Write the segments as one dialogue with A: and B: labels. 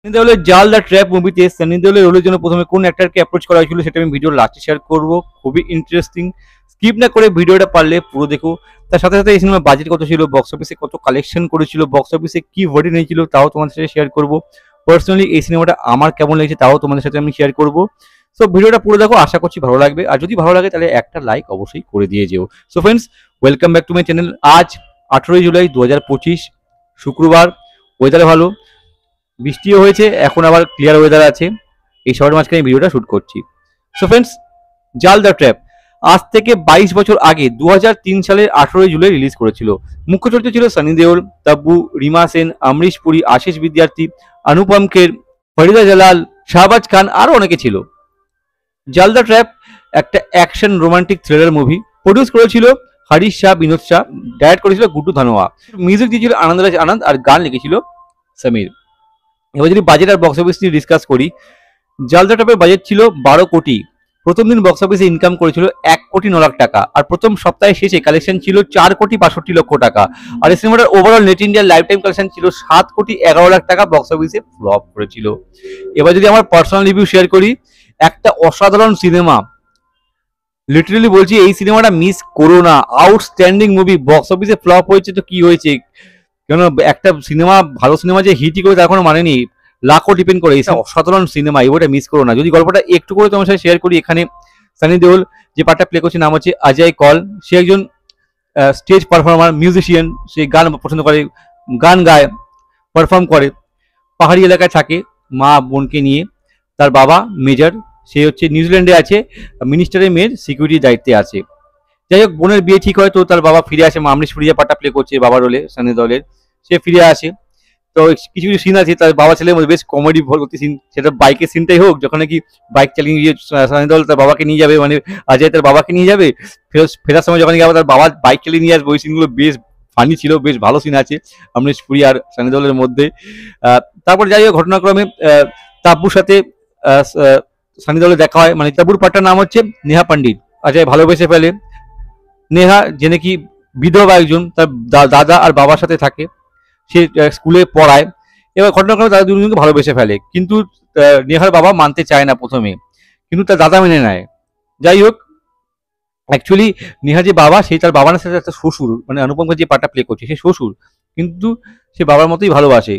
A: সানি দেওলের জাল the trap মুভিতে সানি দেওলের রোলের জন্য প্রথমে কোন অ্যাক্টরকে অ্যাপ্রোচ করা হয়েছিল সেটা আমি ভিডিওর লাস্টে শেয়ার করব। খুবই ইন্টারেস্টিং, স্কিপ না করে ভিডিওটা পারলে পুরো দেখো। তার সাথে সাথে এই সিনেমার বাজেট কত ছিল, বক্স অফিসে কত কালেকশন করেছিল, বক্স অফিসে কি ভার্ডিক্ট নিয়েছিল তাও তোমাদের সাথে শেয়ার করব। পার্সোনালি এই সিনেমাটা আমার কেমন লেগেছে তাও তোমাদের সাথে আমি শেয়ার করব। সো ভিডিওটা পুরো দেখো, আশা করছি ভালো লাগবে। আর যদি ভালো লাগে তাহলে একটা লাইক অবশ্যই করে দিয়ে যেও। So friends, welcome back to my channel. আজ 18 জুলাই 2025 শুক্রবার। ওয়েদার ভালো, বৃষ্টিও হয়েছে, এখন আবার ক্লিয়ার ওয়েদার আছে। এই সবার মাঝখানে ভিডিওটা শুট করছি। সো ফ্রেন্ডস, জাল দ্য ট্র্যাপ আজ থেকে 22 বছর আগে 2003 সালের 18 জুলাই রিলিজ করেছিল। মুখ্য চরিত্র ছিল সানি দেওল, তাব্বু, রিমা সেন, আমরিশ পুরী, আশিস বিদ্যার্থী, অনুপম খের, ফরিদা জালাল, শাহবাজ খান, আরো অনেকে ছিল। জাল দ্য ট্র্যাপ একটা action romantic thriller movie. Produce করেছিল হরিশ শাহ, বিনোদ শাহ, ডাইরেক্ট করেছিল গুড্ডু ধানোয়া, মিউজিক দিয়েছিল আনন্দরাজ আনন্দ, আর গান লিখেছিল সমীর। এবার যদি বাজেট আর বক্স অফিস নিয়ে ডিসকাস করি, জাল দ্য ট্র্যাপের বাজেট ছিল 12 কোটি। প্রথম দিন বক্স অফিসে ইনকাম করেছিল 1,09,00,000 টাকা, আর প্রথম সপ্তাহে শেষে কালেকশন ছিল 4,65,00,000 টাকা। আর এই সিনেমাটার ওভারঅল নেট ইন্ডিয়ার লাইফ টাইম কালেকশন ছিল 7,11,00,000 টাকা। বক্স অফিসে ফ্লপ করেছিল। এবার যদি আমার পার্সোনাল রিভিউ শেয়ার করি, একটা অসাধারণ সিনেমা, লিটারালি বলছি এই সিনেমাটা মিস করো না। Outstanding movie. বক্স অফিসে ফ্লপ হয়েছে তো কি হয়েছে, কেন একটা সিনেমা, ভালো সিনেমা যে হিটই করে তার কোনো মানে নেই, লাখও ডিপেন্ড করে। এটা অসাধারণ সিনেমা, এবারটা মিস করো না। যদি গল্পটা একটু করে তোমার সাথে শেয়ার করি, এখানে সানি দেওল যে পার্টটা প্লে করছে নাম হচ্ছে অজয় কল। সে একজন স্টেজ পারফর্মার, মিউজিশিয়ান। সে গান পছন্দ করে, গান গায়, পারফর্ম করে। পাহাড়ি এলাকায় থাকে মা বোনকে নিয়ে। তার বাবা মেজর, সে হচ্ছে নিউজিল্যান্ডে আছে, মিনিস্টারের মেয়ের সিকিউরিটির দায়িত্বে আছে। যাই হোক, বোনের বিয়ে ঠিক হয় তো তার বাবা ফিরে আসে। আমরিশ পুরী যে পার্টটা প্লে করছে বাবার রোলে সানি দেওলের, সে ফিরে আসে। তো কিছু কিছু সিন আছে তার বাবা ছেলের মধ্যে বেশ কমেডি ভর্তি সিন। সেটা বাইকের সিনটাই হোক, যখন নাকি বাইক চালিয়ে গিয়ে সানি দেওল তার বাবাকে নিয়ে যাবে, মানে অজয় তার বাবাকে নিয়ে যাবে, ফেরার সময় যখন আবার তার বাবা বাইক চালিয়ে নিয়ে আসবে, ওই সিনগুলো বেশ ফানি ছিল, বেশ ভালো সিন আছে আমরিশ পুরী আর সানি দেওলের মধ্যে। তারপর যাই হোক, ঘটনাক্রমে তাব্বুর সাথে সানি দেওলের দেখা হয়। মানে তাব্বুর পার্টটার নাম হচ্ছে নেহা পণ্ডিত। অজয় ভালোবেসে ফেলে। নেহা যে নাকি বিধবা একজন, তার দাদা আর বাবার সাথে থাকে, সে স্কুলে পড়ায়। এবার ঘটনাক্রমে তারা দুজনকে ভালোবেসে ফেলে, কিন্তু নেহার বাবা মানতে চায় না প্রথমে, কিন্তু তার দাদা মেনে নেয়। যাই হোক, অ্যাকচুয়ালি নেহা যে বাবা, সেই তার বাবার সাথে একটা শ্বশুর, মানে অনুপমকে যে পার্টটা প্লে করছে সে শ্বশুর, কিন্তু সে বাবার মতোই ভালোবাসে।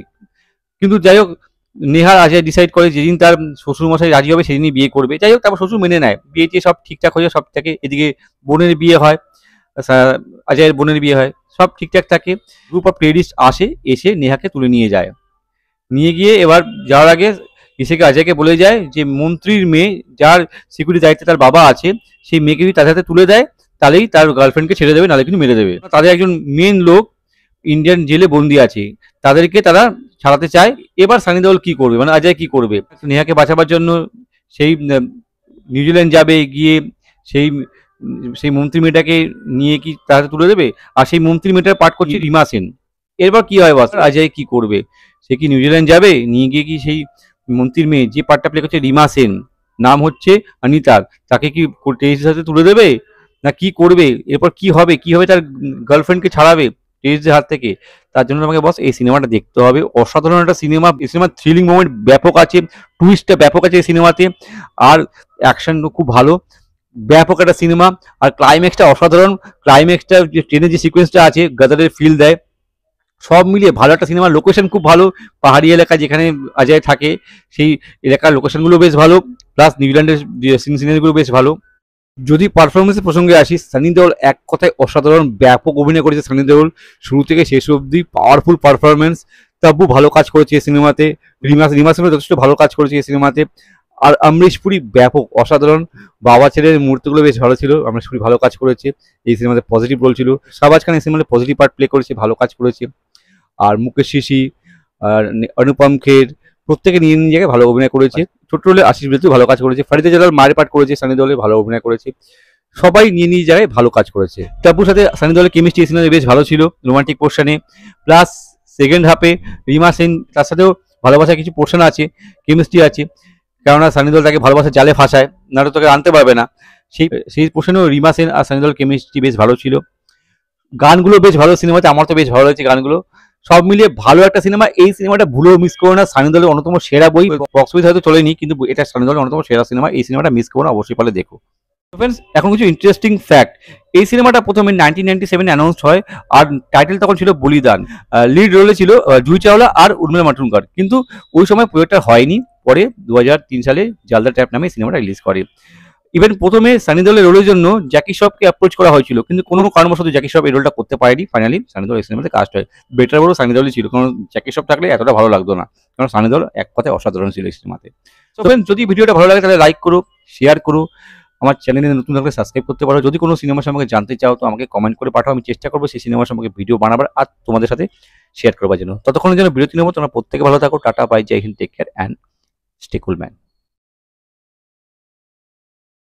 A: কিন্তু যাই হোক, নেহার আজয় ডিসাইড করে যেদিন তার শ্বশুর মশাই রাজি হবে সেদিনই বিয়ে করবে। যাই হোক, তারপর শ্বশুর মেনে নেয়, বিয়ে টিয়ে সব ঠিকঠাক হয়ে যায়, সব থাকে। এদিকে বোনের বিয়ে হয়, অজয়ের বোনের বিয়ে হয়, সব ঠিকঠাক থাকে। গ্রুপ অফ টেরিস্ট আসে, এসে নেহাকে তুলে নিয়ে যায়। নিয়ে গিয়ে এবার যাওয়ার আগে ইসেকে অজয়কে বলে যায় যে মন্ত্রীর মেয়ে, যার সিকিউরিটি দায়িত্বে তার বাবা আছে, সেই মেয়েকে যদি তাদের হাতে তুলে দেয় তাহলেই তার গার্লফ্রেন্ডকে ছেড়ে দেবে, নাহলে কিন্তু মেরে দেবে। তাদের একজন মেন লোক ইন্ডিয়ান জেলে বন্দি আছে, তাদেরকে তারা ছাড়াতে চায়। এবার সানি দেওল কি করবে, মানে অজয় কি করবে? নেহাকে বাঁচাবার জন্য সেই নিউজিল্যান্ড যাবে, গিয়ে সেই সেই মন্ত্রী মেয়েটাকে নিয়ে কি তার হাতে তুলে দেবে? আর সেই মন্ত্রী মেয়েটার পাঠ করছে রিমা সেন। এরপর কি হয় বস, অজয় কি করবে? সে কি নিউজিল্যান্ড যাবে, নিয়ে গিয়ে কি সেই মন্ত্রীর মেয়ে যে পার্টটা প্লে করছে রিমা সেন, নাম হচ্ছে অনিতা, তাকে কি টেরিস্টের সাথে তুলে দেবে, না কি করবে? এরপর কি হবে, কি হবে, তার গার্লফ্রেন্ডকে ছাড়াবে টেরিস্টের হাত থেকে? তার জন্য আমাকে বস এই সিনেমাটা দেখতে হবে। অসাধারণ একটা সিনেমা। এই সিনেমার থ্রিলিং মোমেন্ট ব্যাপক আছে, টুইস্টটা ব্যাপক আছে এই সিনেমাতে, আর অ্যাকশন খুব ভালো, ব্যাপক একটা সিনেমা। আর ক্লাইম্যাক্সটা অসাধারণ। ক্লাইম্যাক্সটা যে ট্রেনের যে সিকোয়েন্সটা আছে, গাদারের ফিল দেয়, সব মিলিয়ে ভালো একটা সিনেমা। লোকেশন খুব ভালো, পাহাড়ি এলাকা যেখানে অজয় থাকে সেই এলাকার লোকেশনগুলো বেশ ভালো, প্লাস নিউজিল্যান্ডের সিনারিগুলো বেশ ভালো। যদি পারফরমেন্সের প্রসঙ্গে আসি, সানি দেওল এক কথায় অসাধারণ, ব্যাপক অভিনয় করেছে সানি দেওল, শুরু থেকে শেষ অবধি পাওয়ারফুল পারফরমেন্স। তাব্বু ভালো কাজ করেছে এই সিনেমাতে, রিমা সেনও যথেষ্ট ভালো কাজ করেছে এই সিনেমাতে। আর আমরিশ পুরী ব্যাপক অসাধারণ, বাবা ছেলের মুহূর্তগুলো বেশ ভালো ছিল। আমরিশ পুরী ভালো কাজ করেছে এই সিনেমাতে, পজিটিভ রোল ছিল। শাহবাজ খান এই সিনেমাতে পজিটিভ পার্ট প্লে করেছে, ভালো কাজ করেছে। আর মুকেশ শিশি আর অনুপম খের প্রত্যেকে নিজ নিজ জায়গায় ভালো অভিনয় করেছে। ছোট রোলে আশিস বিদ্যার্থী ভালো কাজ করেছে, ফরিদা জালাল মায়ের পাঠ করেছে, সানি দেওলে ভালো অভিনয় করেছে। সবাই নিজ নিজ জায়গায় ভালো কাজ করেছে। টাপুর সাথে সানি দেওলের কেমিস্ট্রি এই সিনেমাতে বেশ ভালো ছিল, রোমান্টিক পোর্শনে। প্লাস সেকেন্ড হাফে রিমা সেন, তার সাথেও ভালোবাসার কিছু পোর্শন আছে, কেমিস্ট্রি আছে। কেননা সানি দেওল তাকে ভালোবাসার জালে ফাঁসায়, নাহলে তোকে আনতে পারবে না। সেই পোর্শনেও রিমা সেন আর সানি দেওল কেমিস্ট্রি বেশ ভালো ছিল। গানগুলো বেশ ভালো সিনেমাতে, আমার তো বেশ ভালো লাগছে গানগুলো। সব মিলিয়ে ভালো একটা সিনেমা। এই সিনেমাটা ভুলেও মিস করো না। সানি দেওয়ালের অন্যতম সেরা বই, বক্স অফিস হয়তো চলেনি কিন্তু এটা সানি দেওয়ালের অন্যতম সেরা সিনেমা। এই সিনেমাটা মিস করো না, অবশ্যই পারলে দেখো। ফ্রেন্ডস, এখন কিছু ইন্টারেস্টিং ফ্যাক্ট। এই সিনেমাটা প্রথমে 1997 অ্যানাউন্স হয়, আর টাইটেল তখন ছিল বলিদান। লিড রোলে ছিল জুহি চাওলা আর উর্মিলা মাটুনকার, কিন্তু ওই সময় প্রজেক্টটা হয়নি। পরে 2003 সালে জালদা ট্র্যাপ নামে সিনেমাটা রিলিজ করে। ইভেন প্রথমে সানি দেওয়ালের রোলের জন্য জ্যাকি শ্রফকে অ্যাপ্রোচ করা হয়েছিল, কিন্তু কোনো কারণবশত জ্যাকি শ্রফ এই রোলটা করতে পারেনি। ফাইনালি সানি দেওয়াল এই সিনেমাতে কাস্ট হয়। বেটার বড় সানি দেওয়ালই ছিল, কারণ জ্যাকি শ্রফ থাকলে এতটা ভালো লাগতো না, কারণ সানি দেওয়াল এক কথায় অসাধারণ ছিল এই সিনেমাতে। তো ফ্রেন্ডস, যদি ভিডিওটা ভালো লাগে তাহলে লাইক করো, শেয়ার করো, আমার চ্যানেলে নতুন থাকলে সাবস্ক্রাইব করতে পারো। যদি কোনো সিনেমা সম্পর্কে জানতে চাও তো আমাকে কমেন্ট করে পাঠাও, আমি চেষ্টা করবো সেই সিনেমা সম্পর্কে ভিডিও বানাবার আর তোমাদের সাথে শেয়ার করবার জন্য। ততক্ষণের জন্য বিরতি নেবো। তোমরা প্রত্যেকে ভালো থাকো। Tata, bye, Jai Hind, take care and stay cool man.